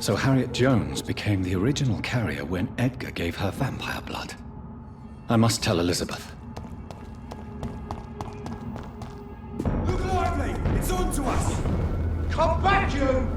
So Harriet Jones became the original carrier when Edgar gave her vampire blood. I must tell Elizabeth. Look lively! It's on to us! Come back, you!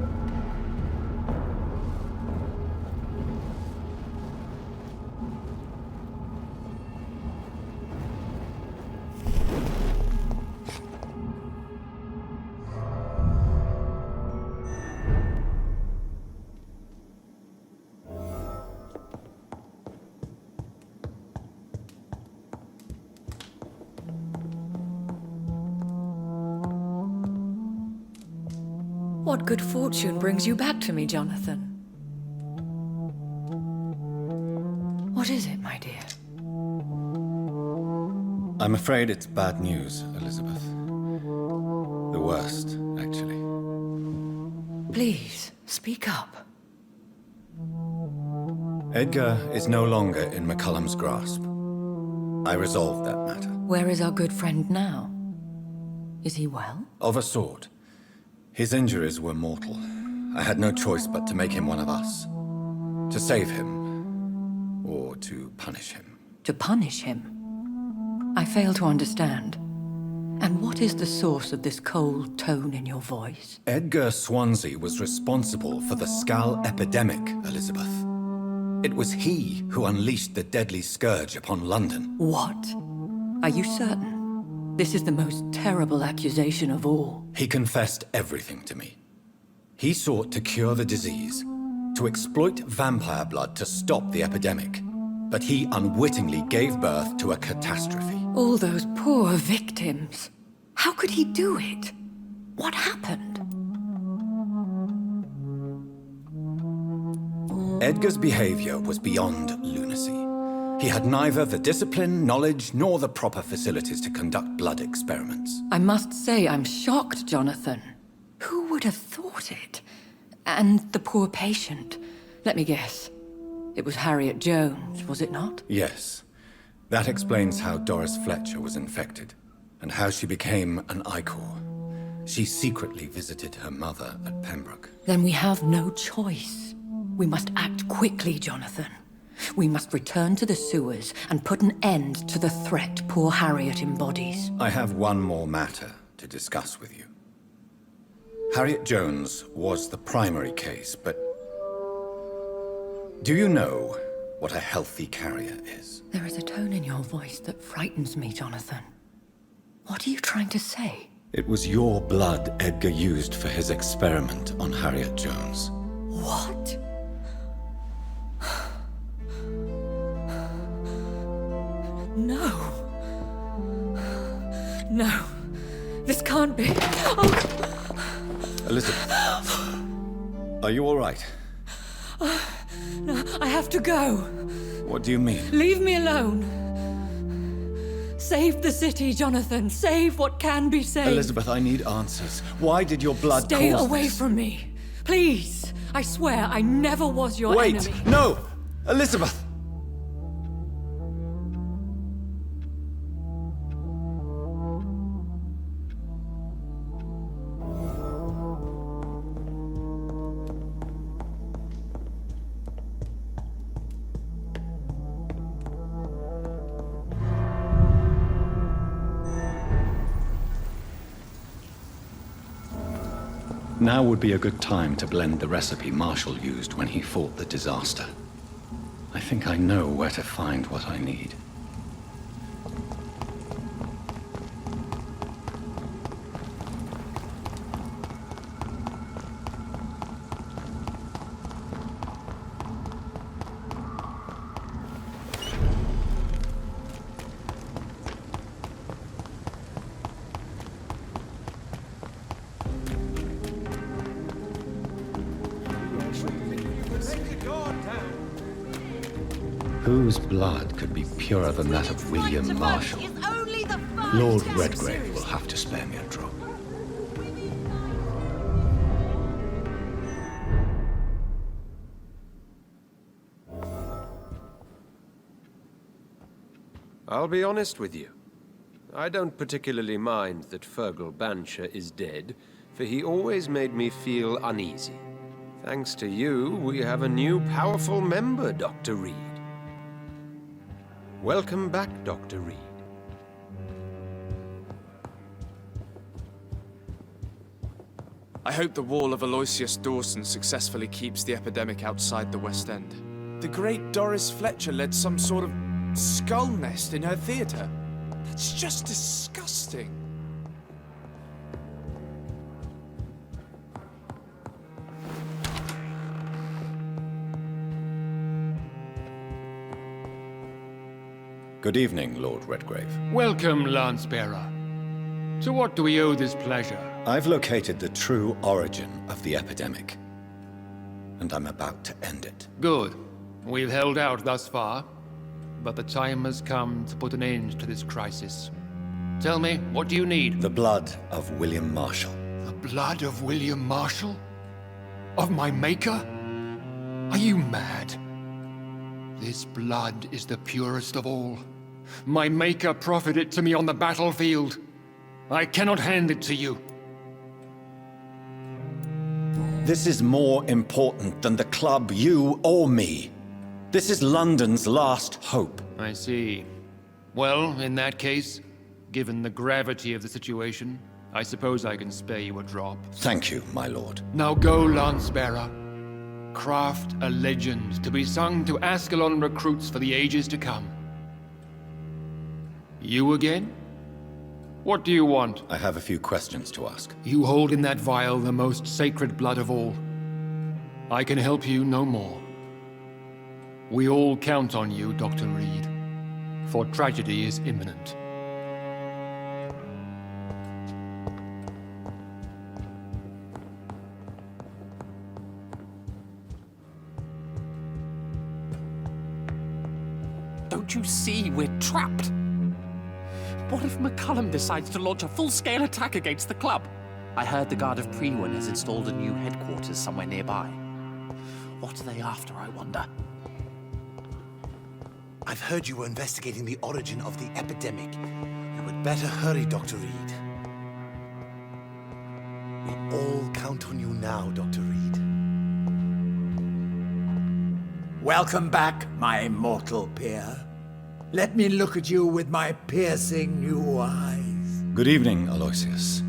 What good fortune brings you back to me, Jonathan? What is it, my dear? I'm afraid it's bad news, Elizabeth. The worst, actually. Please, speak up. Edgar is no longer in McCullum's grasp. I resolved that matter. Where is our good friend now? Is he well? Of a sort. His injuries were mortal. I had no choice but to make him one of us. To save him, or to punish him. To punish him? I fail to understand. And what is the source of this cold tone in your voice? Edgar Swansea was responsible for the Skull epidemic, Elizabeth. It was he who unleashed the deadly scourge upon London. What? Are you certain? This is the most terrible accusation of all. He confessed everything to me. He sought to cure the disease, to exploit vampire blood to stop the epidemic. But he unwittingly gave birth to a catastrophe. All those poor victims. How could he do it? What happened? Edgar's behavior was beyond lunacy. He had neither the discipline, knowledge, nor the proper facilities to conduct blood experiments. I must say I'm shocked, Jonathan. Who would have thought it? And the poor patient. Let me guess. It was Harriet Jones, was it not? Yes. That explains how Doris Fletcher was infected, and how she became an Ichor. She secretly visited her mother at Pembroke. Then we have no choice. We must act quickly, Jonathan. We must return to the sewers and put an end to the threat poor Harriet embodies. I have one more matter to discuss with you. Harriet Jones was the primary case, but do you know what a healthy carrier is? There is a tone in your voice that frightens me, Jonathan. What are you trying to say? It was your blood Edgar used for his experiment on Harriet Jones. What? No. No. This can't be. Oh. Elizabeth, are you all right? No, I have to go. What do you mean? Leave me alone. Save the city, Jonathan. Save what can be saved. Elizabeth, I need answers. Why did your blood Stay cause away this? from me. Please. I swear I never was your enemy. Wait! No! Elizabeth! Now would be a good time to blend the recipe Marshall used when he fought the disaster. I think I know where to find what I need. Whose blood could be purer than that of William Marshall? Lord Redgrave will have to spare me a drop. I'll be honest with you. I don't particularly mind that Fergal Bancher is dead, for he always made me feel uneasy. Thanks to you, we have a new powerful member, Dr. Reed. Welcome back, Dr. Reed. I hope the wall of Aloysius Dawson successfully keeps the epidemic outside the West End. The great Doris Fletcher led some sort of skull nest in her theatre. That's just disgusting. Good evening, Lord Redgrave. Welcome, Lance-Bearer. To what do we owe this pleasure? I've located the true origin of the epidemic, and I'm about to end it. Good. We've held out thus far, but the time has come to put an end to this crisis. Tell me, what do you need? The blood of William Marshall. The blood of William Marshall? Of my maker? Are you mad? This blood is the purest of all. My maker proffered it to me on the battlefield. I cannot hand it to you. This is more important than the club, you or me. This is London's last hope. I see. Well, in that case, given the gravity of the situation, I suppose I can spare you a drop. Thank you, my lord. Now go, Lance-Bearer. Craft a legend to be sung to Ascalon recruits for the ages to come. You again? What do you want? I have a few questions to ask. You hold in that vial the most sacred blood of all. I can help you no more. We all count on you, Dr. Reed, for tragedy is imminent. Don't you see we're trapped? What if McCullum decides to launch a full-scale attack against the club? I heard the Guard of Prewin has installed a new headquarters somewhere nearby. What are they after, I wonder? I've heard you were investigating the origin of the epidemic. You would better hurry, Dr. Reed. We all count on you now, Dr. Reed. Welcome back, my mortal peer. Let me look at you with my piercing new eyes. Good evening, Aloysius.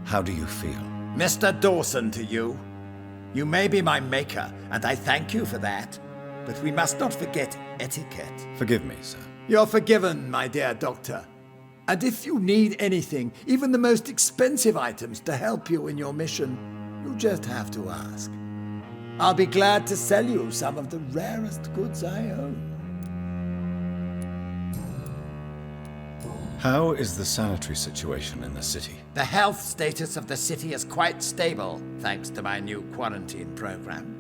How do you feel? Mr. Dawson to you. You may be my maker, and I thank you for that. But we must not forget etiquette. Forgive me, sir. You're forgiven, my dear doctor. And if you need anything, even the most expensive items to help you in your mission, you just have to ask. I'll be glad to sell you some of the rarest goods I own. How is the sanitary situation in the city? The health status of the city is quite stable, thanks to my new quarantine program.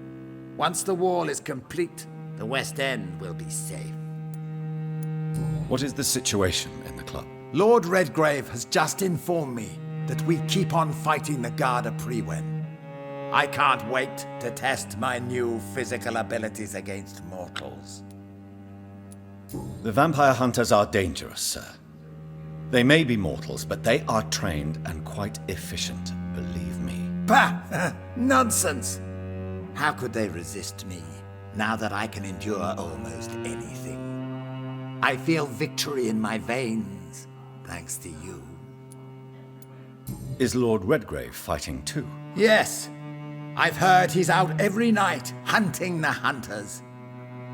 Once the wall is complete, the West End will be safe. What is the situation in the club? Lord Redgrave has just informed me that we keep on fighting the Guard of Prewin. I can't wait to test my new physical abilities against mortals. The vampire hunters are dangerous, sir. They may be mortals, but they are trained and quite efficient, believe me. Bah! Nonsense! How could they resist me, now that I can endure almost anything? I feel victory in my veins, thanks to you. Is Lord Redgrave fighting too? Yes. I've heard he's out every night, hunting the hunters.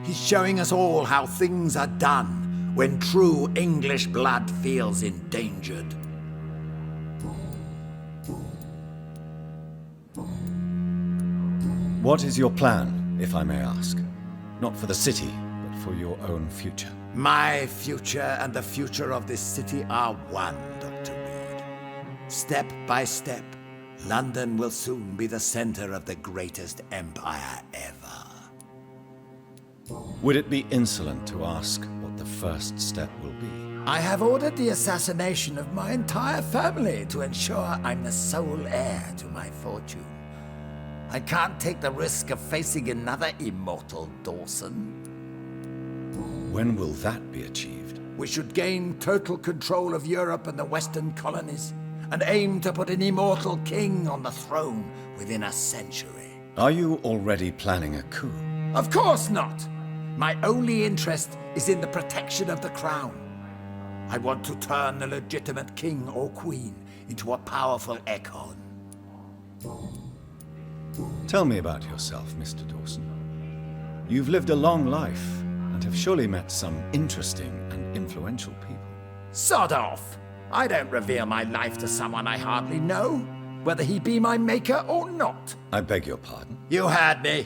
He's showing us all how things are done when true English blood feels endangered. What is your plan, if I may ask? Not for the city, but for your own future. My future and the future of this city are one, Dr. Reed. Step by step, London will soon be the center of the greatest empire ever. Would it be insolent to ask what the first step will be? I have ordered the assassination of my entire family to ensure I'm the sole heir to my fortune. I can't take the risk of facing another immortal Dawson. When will that be achieved? We should gain total control of Europe and the Western colonies, and aim to put an immortal king on the throne within a century. Are you already planning a coup? Of course not! My only interest is in the protection of the crown. I want to turn the legitimate king or queen into a powerful echo. Tell me about yourself, Mr. Dawson. You've lived a long life and have surely met some interesting and influential people. Sod off! I don't reveal my life to someone I hardly know, whether he be my maker or not. I beg your pardon? You heard me.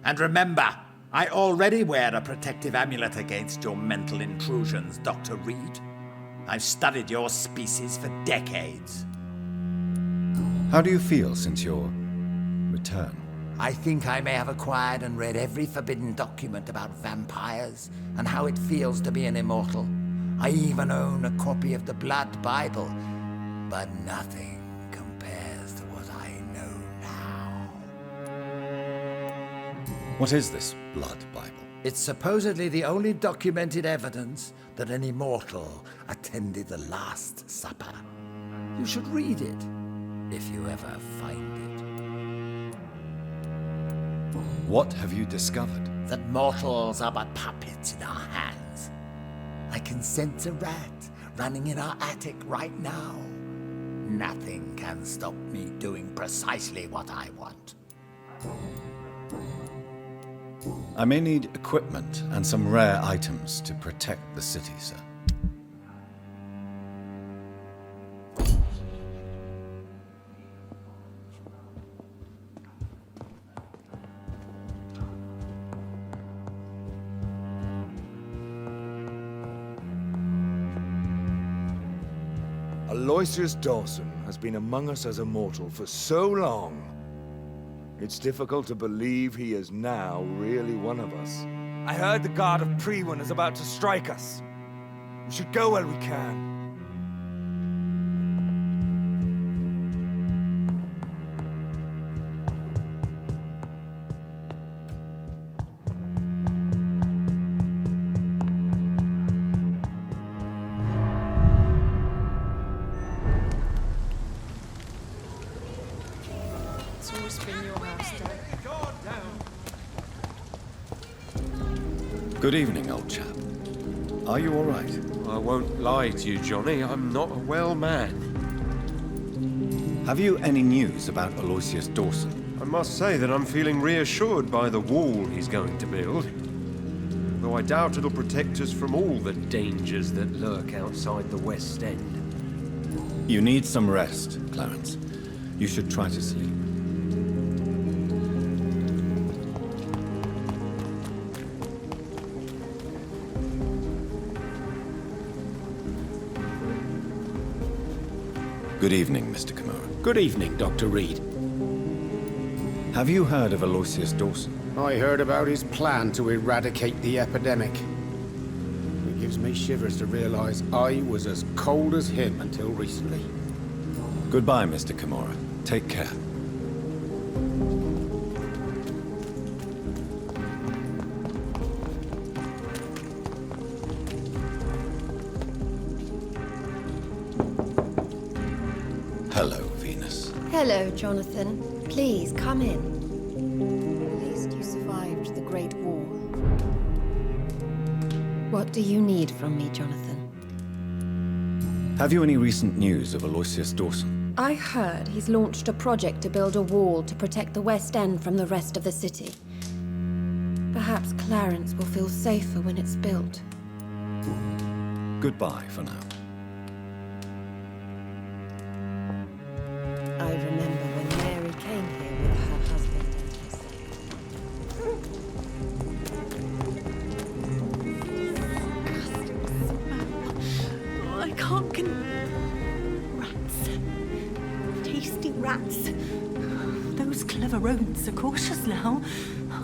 And remember, I already wear a protective amulet against your mental intrusions, Dr. Reed. I've studied your species for decades. How do you feel since your return? I think I may have acquired and read every forbidden document about vampires and how it feels to be an immortal. I even own a copy of the Blood Bible, but nothing compares to what I know now. What is this Blood Bible? It's supposedly the only documented evidence that an immortal attended the Last Supper. You should read it, if you ever find it. What have you discovered? That mortals are but puppets in our hands. I can sense a rat running in our attic right now. Nothing can stop me doing precisely what I want. I may need equipment and some rare items to protect the city, sir. Aloysius Dawson has been among us as a mortal for so long. It's difficult to believe he is now really one of us. I heard the god of Prewin is about to strike us. We should go while we can. Good evening, old chap. Are you all right? I won't lie to you, Johnny. I'm not a well man. Have you any news about Aloysius Dawson? I must say that I'm feeling reassured by the wall he's going to build. Though I doubt it'll protect us from all the dangers that lurk outside the West End. You need some rest, Clarence. You should try to sleep. Good evening, Mr. Kimura. Good evening, Dr. Reed. Have you heard of Aloysius Dawson? I heard about his plan to eradicate the epidemic. It gives me shivers to realize I was as cold as him until recently. Goodbye, Mr. Kimura. Take care. Hello, Venus. Hello, Jonathan. Please, come in. At least you survived the Great War. What do you need from me, Jonathan? Have you any recent news of Aloysius Dawson? I heard he's launched a project to build a wall to protect the West End from the rest of the city. Perhaps Clarence will feel safer when it's built. Goodbye for now. I remember when Mary came here with her husband and his... I can't Rats. Tasty rats. Those clever rodents are cautious now.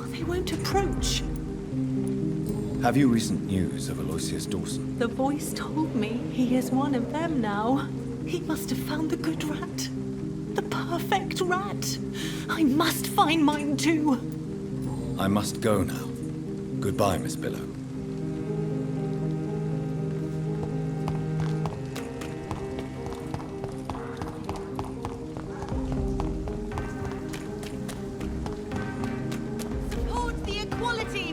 They won't approach. Have you recent news of Aloysius Dawson? The voice told me he is one of them now. He must have found the good rat. The perfect rat. I must find mine too. I must go now. Goodbye, Miss Billow.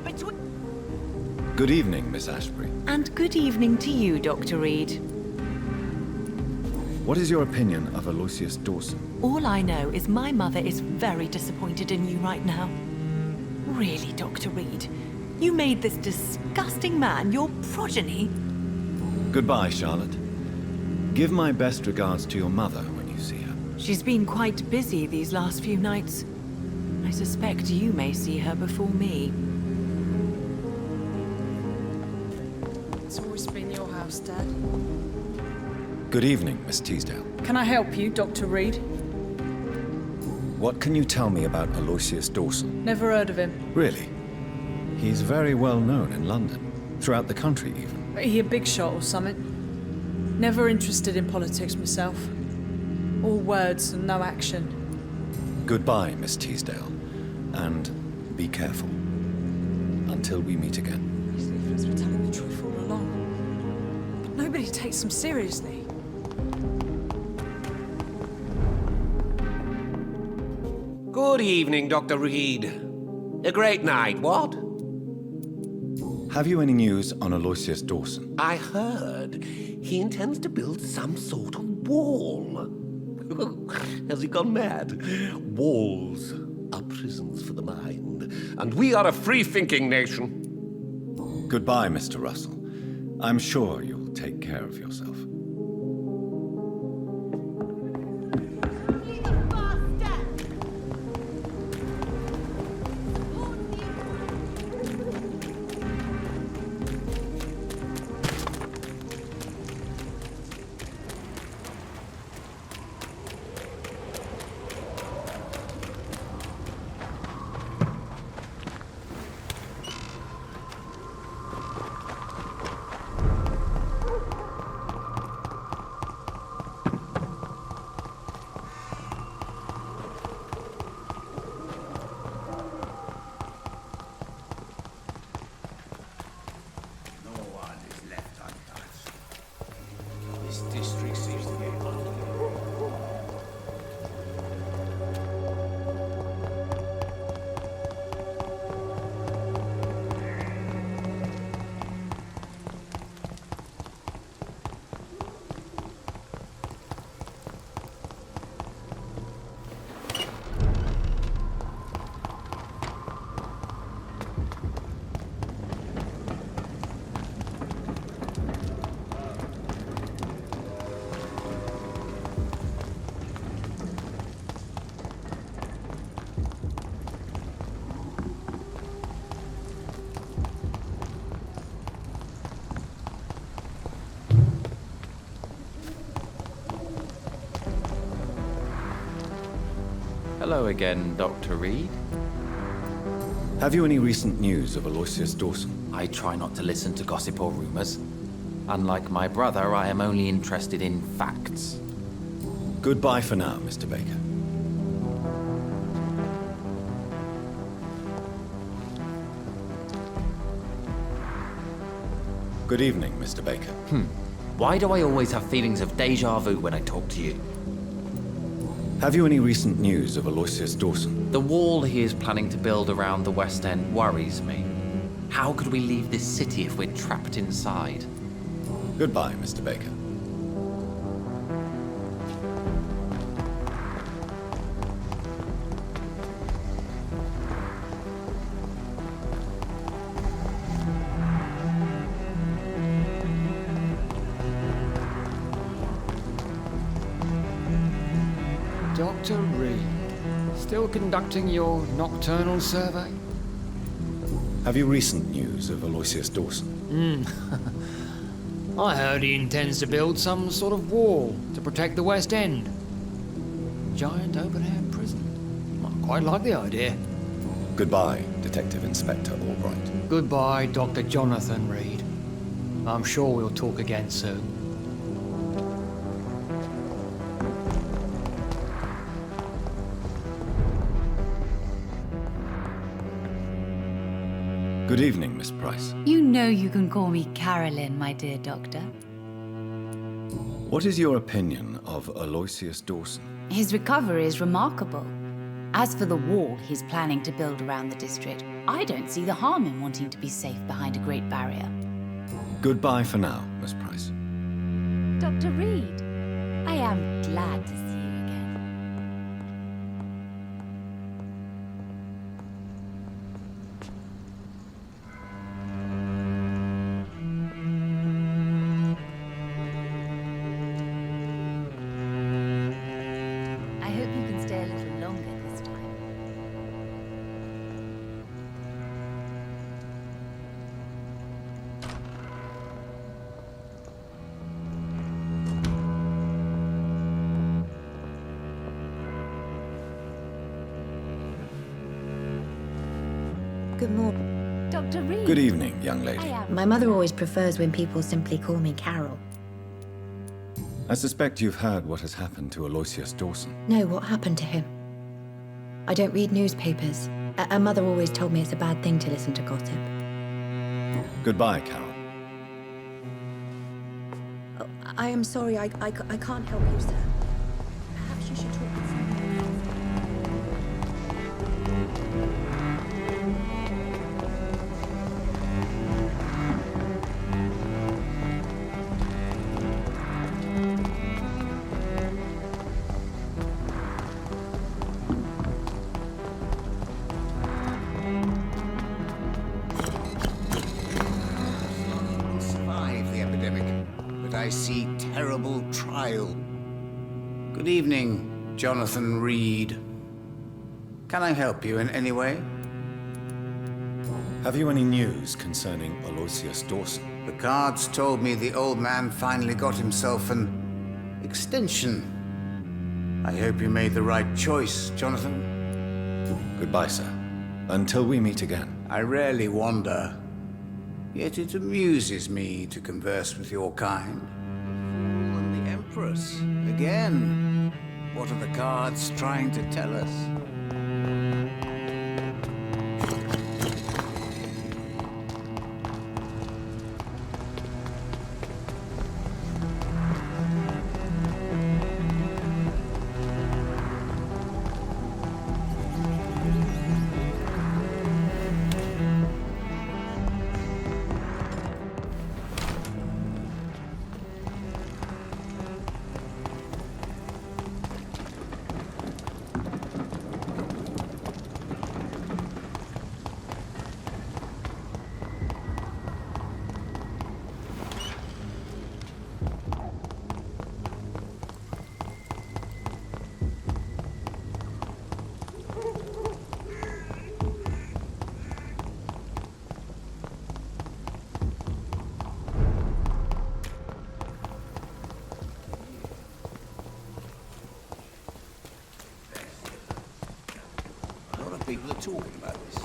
between... Good evening, Miss Ashbury. And good evening to you, Dr. Reed. What is your opinion of Aloysius Dawson? All I know is my mother is very disappointed in you right now. Really, Dr. Reed? You made this disgusting man your progeny? Goodbye, Charlotte. Give my best regards to your mother when you see her. She's been quite busy these last few nights. I suspect you may see her before me. It's always been your house, Dad. Good evening, Miss Teasdale. Can I help you, Dr. Reed? What can you tell me about Aloysius Dawson? Never heard of him. Really? He's very well known in London, throughout the country even. He a big shot or something? Never interested in politics myself. All words and no action. Goodbye, Miss Teasdale. And be careful. Until we meet again. These leaflets were telling the truth all along. But nobody takes them seriously. Good evening, Dr. Reed. A great night, what? Have you any news on Aloysius Dawson? I heard he intends to build some sort of wall. Has he gone mad? Walls are prisons for the mind, and we are a free-thinking nation. Goodbye, Mr. Russell. I'm sure you'll take care of yourself. Hello again, Dr. Reed. Have you any recent news of Aloysius Dawson? I try not to listen to gossip or rumors. Unlike my brother, I am only interested in facts. Goodbye for now, Mr. Baker. Good evening, Mr. Baker. Why do I always have feelings of déjà vu when I talk to you? Have you any recent news of Aloysius Dawson? The wall he is planning to build around the West End worries me. How could we leave this city if we're trapped inside? Goodbye, Mr. Baker. Dr. Reed, still conducting your nocturnal survey? Have you recent news of Aloysius Dawson? I heard he intends to build some sort of wall to protect the West End. Giant open-air prison. I quite like the idea. Goodbye, Detective Inspector Albright. Goodbye, Dr. Jonathan Reed. I'm sure we'll talk again soon. Good evening, Miss Price. You know you can call me Carolyn, my dear doctor. What is your opinion of Aloysius Dawson? His recovery is remarkable. As for the wall he's planning to build around the district, I don't see the harm in wanting to be safe behind a great barrier. Goodbye for now, Miss Price. Dr. Reed, I am glad to see you again. I hope you can stay a little longer this time. Good morning. Dr. Reed. Good evening, young lady. My mother always prefers when people simply call me Carol. I suspect you've heard what has happened to Aloysius Dawson. No, what happened to him? I don't read newspapers. A mother always told me it's a bad thing to listen to gossip. Goodbye, Carol. Oh, I am sorry, I can't help you, sir. Perhaps you should talk with someone else. Survive the epidemic, but I see terrible trial. Good evening, Jonathan Reed. Can I help you in any way? Have you any news concerning Aloysius Dawson? The cards told me the old man finally got himself an extension. I hope you made the right choice, Jonathan. Goodbye, sir. Until we meet again. I rarely wander, yet it amuses me to converse with your kind. And the Empress, again. What are the cards trying to tell us? People are talking about this.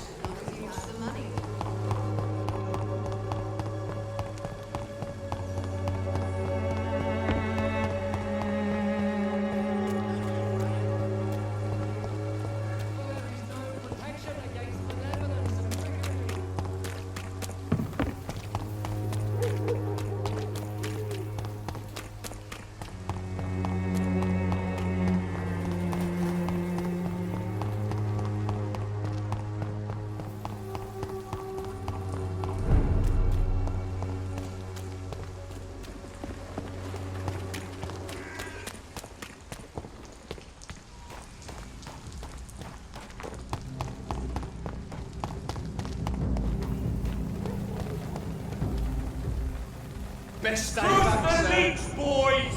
Best day back, sir. Leech, boys!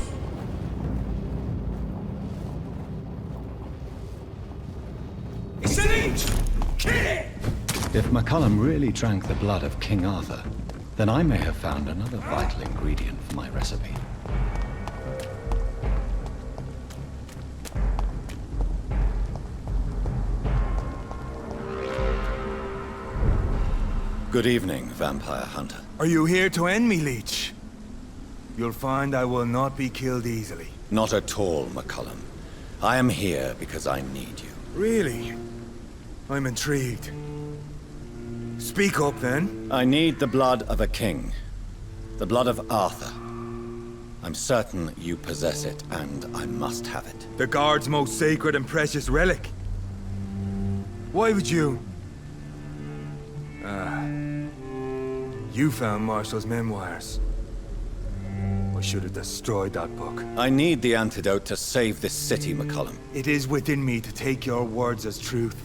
It's a leech! Kill it! If McCullum really drank the blood of King Arthur, then I may have found another vital ingredient for my recipe. Good evening, vampire hunter. Are you here to end me, Leech? You'll find I will not be killed easily. Not at all, McCullum. I am here because I need you. Really? I'm intrigued. Speak up, then. I need the blood of a king. The blood of Arthur. I'm certain you possess it, and I must have it. The Guard's most sacred and precious relic. Why would you? You found Marshall's memoirs. I should have destroyed that book. I need the antidote to save this city, McCullum. It is within me to take your words as truth.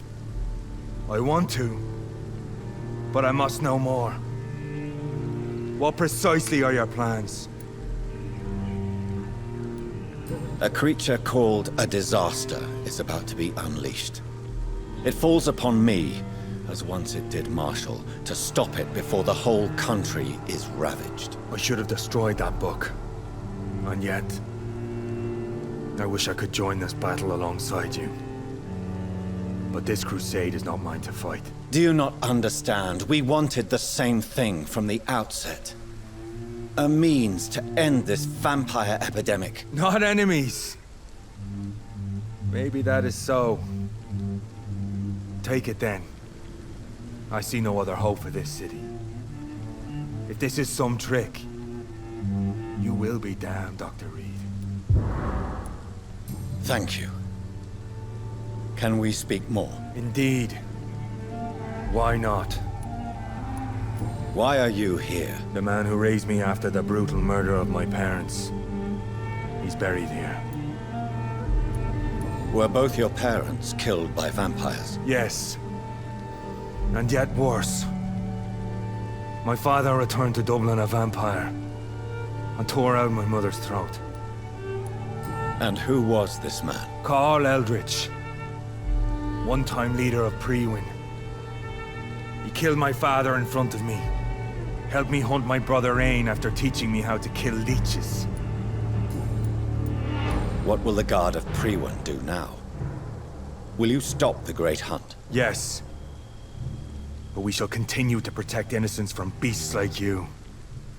I want to, but I must know more. What precisely are your plans? A creature called a disaster is about to be unleashed. It falls upon me, as once it did Marshall, to stop it before the whole country is ravaged. I should have destroyed that book. And yet, I wish I could join this battle alongside you. But this crusade is not mine to fight. Do you not understand? We wanted the same thing from the outset. A means to end this vampire epidemic. Not enemies. Maybe that is so. Take it then. I see no other hope for this city. If this is some trick, you will be damned, Dr. Reed. Thank you. Can we speak more? Indeed. Why not? Why are you here? The man who raised me after the brutal murder of my parents. He's buried here. Were both your parents killed by vampires? Yes. And yet worse. My father returned to Dublin a vampire and tore out my mother's throat. And who was this man? Carl Eldritch. One-time leader of Prewin. He killed my father in front of me. Helped me hunt my brother Ain after teaching me how to kill leeches. What will the Guard of Prewin do now? Will you stop the Great Hunt? Yes. But we shall continue to protect innocents from beasts like you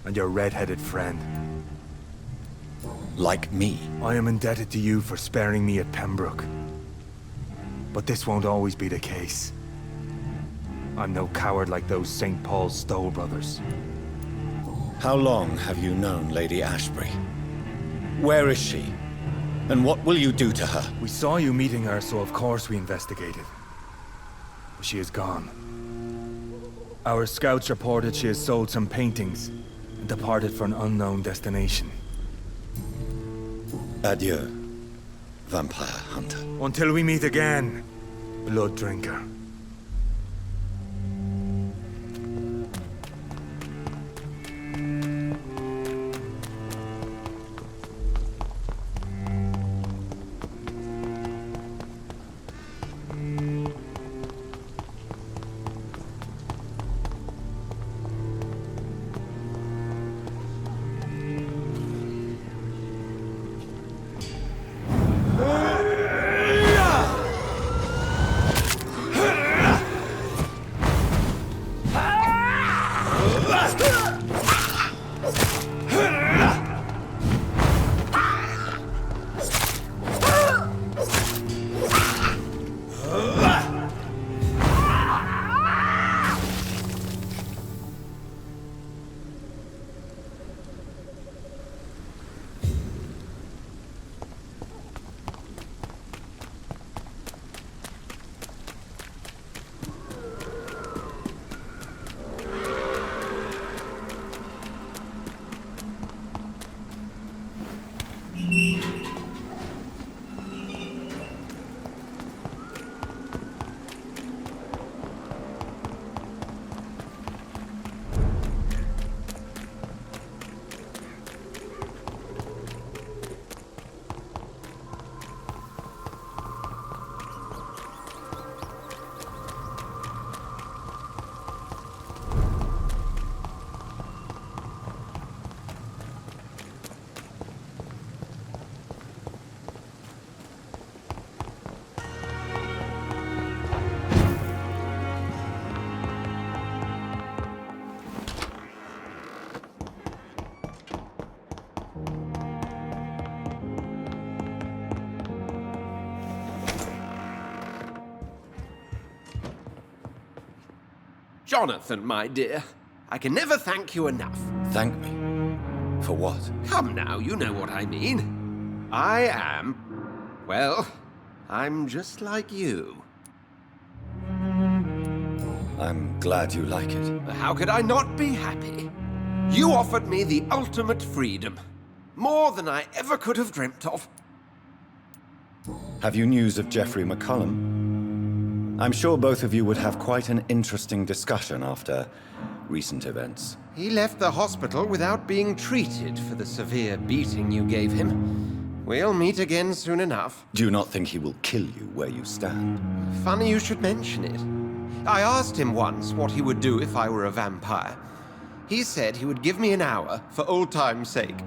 and your red-headed friend. Like me? I am indebted to you for sparing me at Pembroke. But this won't always be the case. I'm no coward like those St. Paul's Stowe brothers. How long have you known Lady Ashbury? Where is she? And what will you do to her? We saw you meeting her, so of course we investigated. But she is gone. Our scouts reported she has sold some paintings and departed for an unknown destination. Adieu, vampire hunter. Until we meet again, blood drinker. Jonathan, my dear, I can never thank you enough. Thank me? For what? Come now, you know what I mean. I am... well, I'm just like you. I'm glad you like it. How could I not be happy? You offered me the ultimate freedom. More than I ever could have dreamt of. Have you news of Jeffrey McCullum? I'm sure both of you would have quite an interesting discussion after recent events. He left the hospital without being treated for the severe beating you gave him. We'll meet again soon enough. Do you not think he will kill you where you stand? Funny you should mention it. I asked him once what he would do if I were a vampire. He said he would give me an hour for old time's sake.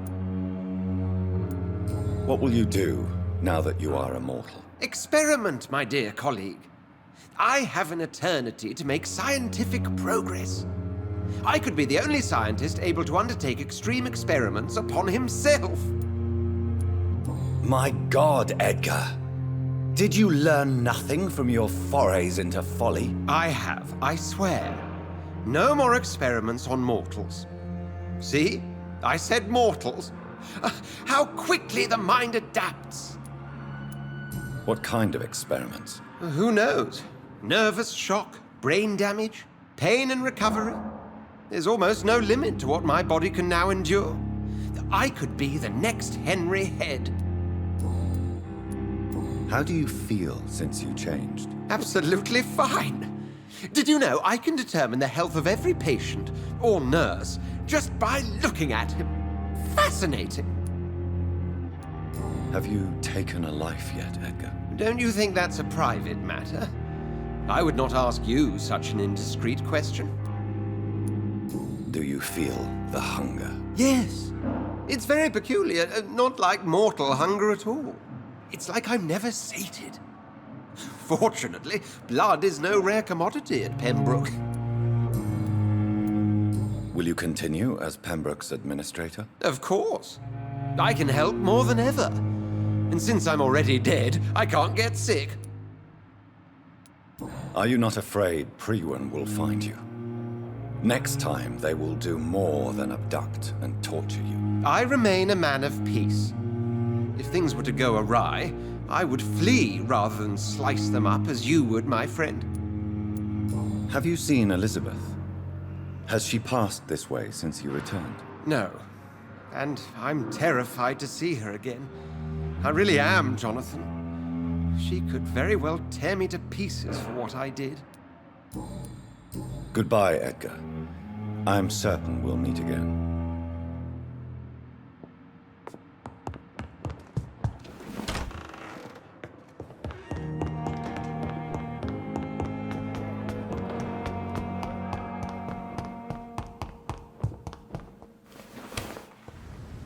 What will you do now that you are immortal? Experiment, my dear colleague. I have an eternity to make scientific progress. I could be the only scientist able to undertake extreme experiments upon himself. My God, Edgar. Did you learn nothing from your forays into folly? I have, I swear. No more experiments on mortals. See? I said mortals. How quickly the mind adapts. What kind of experiments? Who knows? Nervous shock, brain damage, pain and recovery. There's almost no limit to what my body can now endure. I could be the next Henry Head. How do you feel since you changed? Absolutely fine. Did you know I can determine the health of every patient or nurse just by looking at him? Fascinating. Have you taken a life yet, Edgar? Don't you think that's a private matter? I would not ask you such an indiscreet question. Do you feel the hunger? Yes. It's very peculiar, not like mortal hunger at all. It's like I'm never sated. Fortunately, blood is no rare commodity at Pembroke. Will you continue as Pembroke's administrator? Of course. I can help more than ever. And since I'm already dead, I can't get sick. Are you not afraid Priwen will find you? Next time, they will do more than abduct and torture you. I remain a man of peace. If things were to go awry, I would flee rather than slice them up as you would, my friend. Have you seen Elizabeth? Has she passed this way since you returned? No. And I'm terrified to see her again. I really am, Jonathan. She could very well tear me to pieces for what I did. Goodbye, Edgar. I'm certain we'll meet again.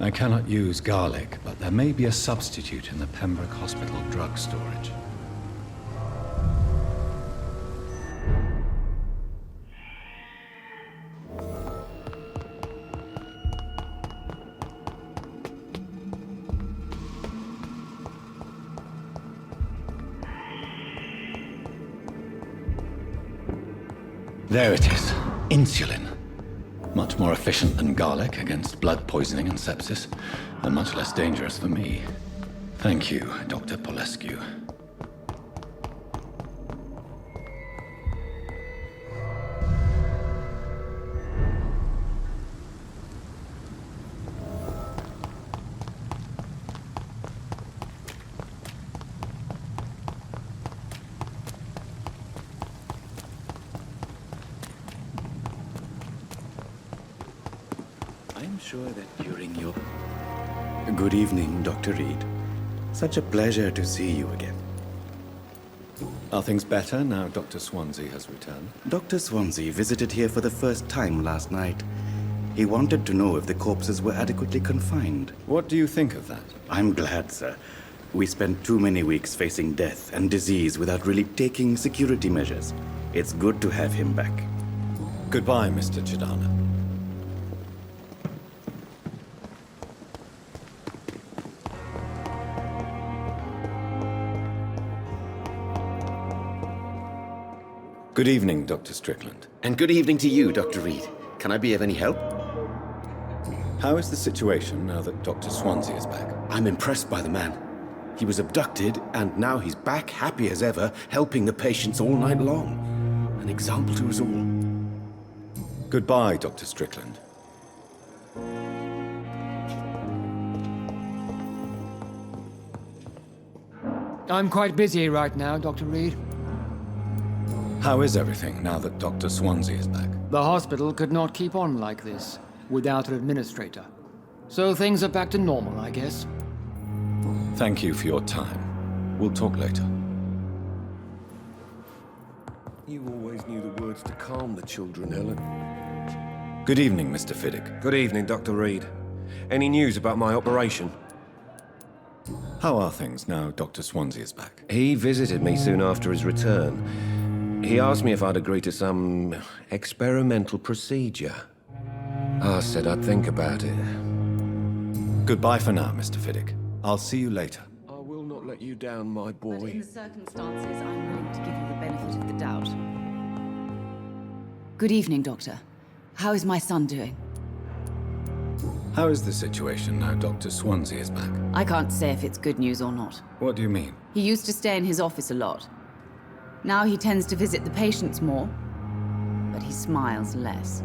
I cannot use garlic, but there may be a substitute in the Pembroke Hospital drug storage. There it is. Insulin. Much more efficient than garlic against blood poisoning and sepsis, and much less dangerous for me. Thank you, Dr. Polescu. I'm sure that during your... Good evening, Dr. Reed. Such a pleasure to see you again. Are things better now Dr. Swansea has returned? Dr. Swansea visited here for the first time last night. He wanted to know if the corpses were adequately confined. What do you think of that? I'm glad, sir. We spent too many weeks facing death and disease without really taking security measures. It's good to have him back. Goodbye, Mr. Chidana. Good evening, Dr. Strickland. And good evening to you, Dr. Reed. Can I be of any help? How is the situation now that Dr. Swansea is back? I'm impressed by the man. He was abducted, and now he's back happy as ever, helping the patients all night long. an example to us all. Goodbye, Dr. Strickland. I'm quite busy right now, Dr. Reed. How is everything now that Dr. Swansea is back? The hospital could not keep on like this, without an administrator. So things are back to normal, I guess. Thank you for your time. We'll talk later. You always knew the words to calm the children, Helen. Good evening, Mr. Fiddick. Good evening, Dr. Reed. Any news about my operation? How are things now Dr. Swansea is back? He visited me soon after his return. He asked me if I'd agree to some experimental procedure. I said I'd think about it. Goodbye for now, Mr. Fiddick. I'll see you later. I will not let you down, my boy. But in the circumstances, I'm willing to give you the benefit of the doubt. Good evening, Doctor. How is my son doing? How is the situation now Dr. Swansea is back? I can't say if it's good news or not. What do you mean? He used to stay in his office a lot. Now he tends to visit the patients more, but he smiles less.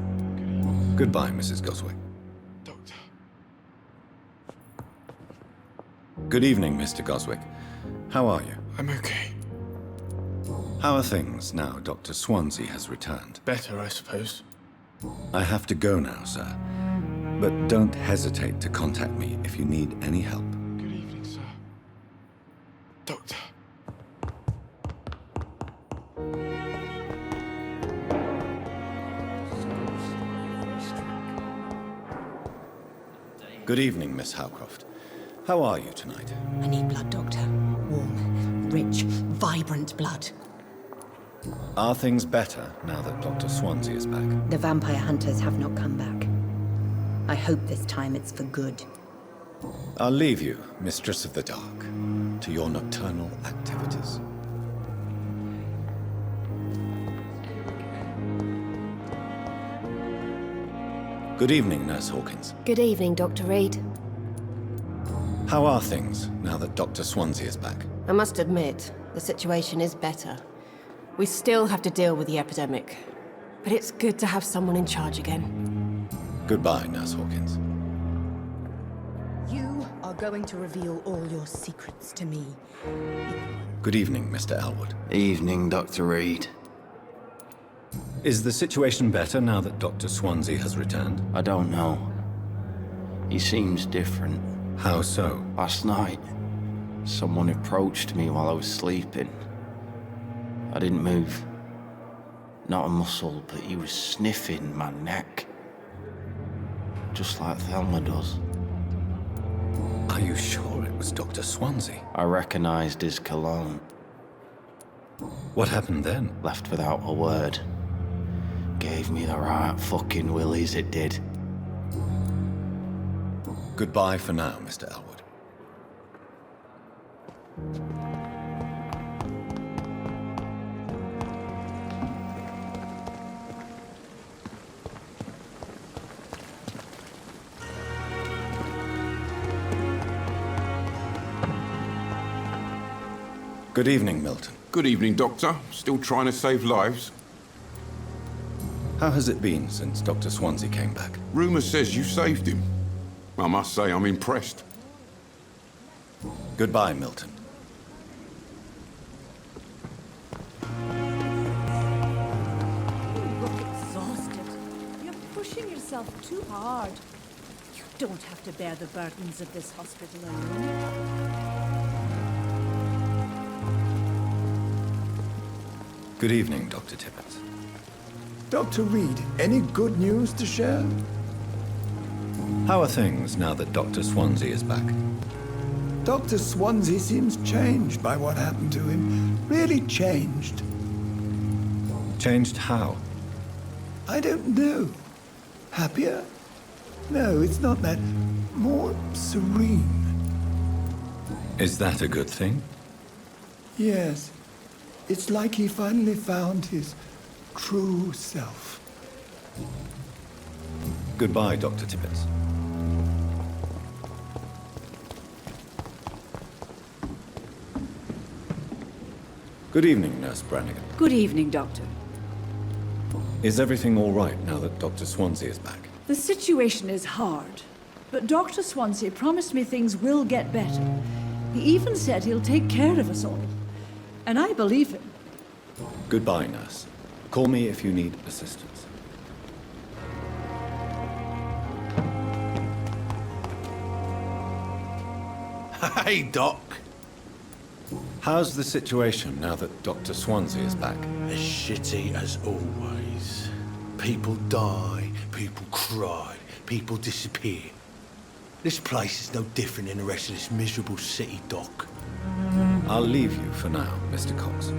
Goodbye, Mrs. Goswick. Doctor. Good evening, Mr. Goswick. How are you? I'm okay. How are things now Dr. Swansea has returned? Better, I suppose. I have to go now, sir. But don't hesitate to contact me if you need any help. Good evening, sir. Doctor. Good evening, Miss Howcroft. How are you tonight? I need blood, Doctor. Warm, rich, vibrant blood. Are things better now that Dr. Swansea is back? The vampire hunters have not come back. I hope this time it's for good. I'll leave you, Mistress of the Dark, to your nocturnal activities. Good evening, Nurse Hawkins. Good evening, Dr. Reed. How are things now that Dr. Swansea is back? I must admit, the situation is better. We still have to deal with the epidemic, but it's good to have someone in charge again. Goodbye, Nurse Hawkins. You are going to reveal all your secrets to me. Good evening, Mr. Elwood. Evening, Dr. Reed. Is the situation better now that Dr. Swansea has returned? I don't know. He seems different. How so? Last night, someone approached me while I was sleeping. I didn't move. Not a muscle, but he was sniffing my neck. Just like Thelma does. Are you sure it was Dr. Swansea? I recognized his cologne. What happened then? Left without a word. Gave me the right fucking willies, it did. Goodbye for now, Mr. Elwood. Good evening, Milton. Good evening, Doctor. Still trying to save lives? How has it been since Dr. Swansea came back? Rumour says you saved him. I must say I'm impressed. Goodbye, Milton. You look exhausted. You're pushing yourself too hard. You don't have to bear the burdens of this hospital alone. Good evening, Dr. Tippett. Dr. Reed, any good news to share? How are things now that Dr. Swansea is back? Dr. Swansea seems changed by what happened to him. Really changed. Changed how? I don't know. Happier? No, it's not that. More serene. Is that a good thing? Yes. It's like he finally found his true self. Goodbye, Dr. Tippett. Good evening, Nurse Brannigan. Good evening, Doctor. Is everything all right now that Dr. Swansea is back? The situation is hard, but Dr. Swansea promised me things will get better. He even said he'll take care of us all. And I believe him. Goodbye, nurse. Call me if you need assistance. Hey, Doc. How's the situation now that Dr. Swansea is back? As shitty as always. People die, people cry, people disappear. This place is no different than the rest of this miserable city, Doc. I'll leave you for now, Mr. Cox.